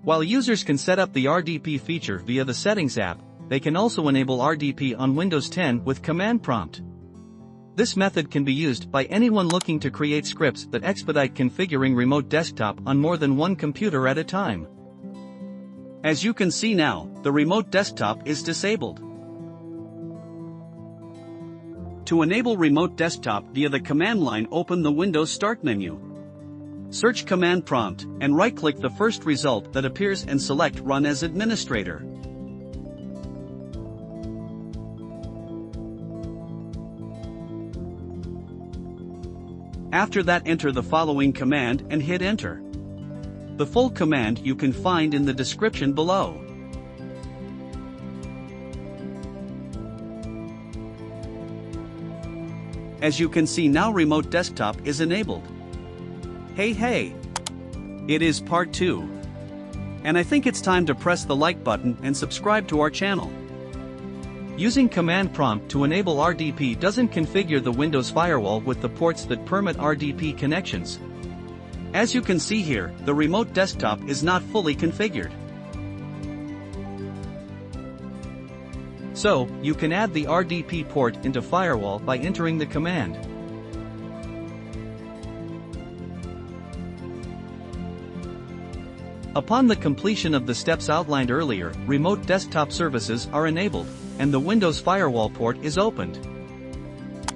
While users can set up the RDP feature via the Settings app, they can also enable RDP on Windows 10 with command prompt. This method can be used by anyone looking to create scripts that expedite configuring remote desktop on more than one computer at a time. As you can see now, the remote desktop is disabled. To enable remote desktop via the command line, open the Windows Start menu. Search Command Prompt, and right-click the first result that appears and select Run as Administrator. After that, enter the following command and hit Enter. The full command you can find in the description below. As you can see now, remote desktop is enabled. Hey! It is part 2. And I think it's time to press the like button and subscribe to our channel. Using command prompt to enable RDP doesn't configure the Windows Firewall with the ports that permit RDP connections. As you can see here, the remote desktop is not fully configured. So, you can add the RDP port into Firewall by entering the command. Upon the completion of the steps outlined earlier, remote desktop services are enabled, and the Windows Firewall port is opened.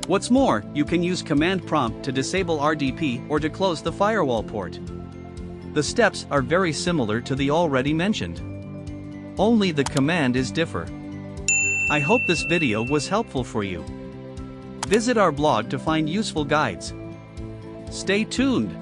What's more, you can use command prompt to disable RDP or to close the firewall port. The steps are very similar to the already mentioned. Only the command is differ. I hope this video was helpful for you. Visit our blog to find useful guides. Stay tuned.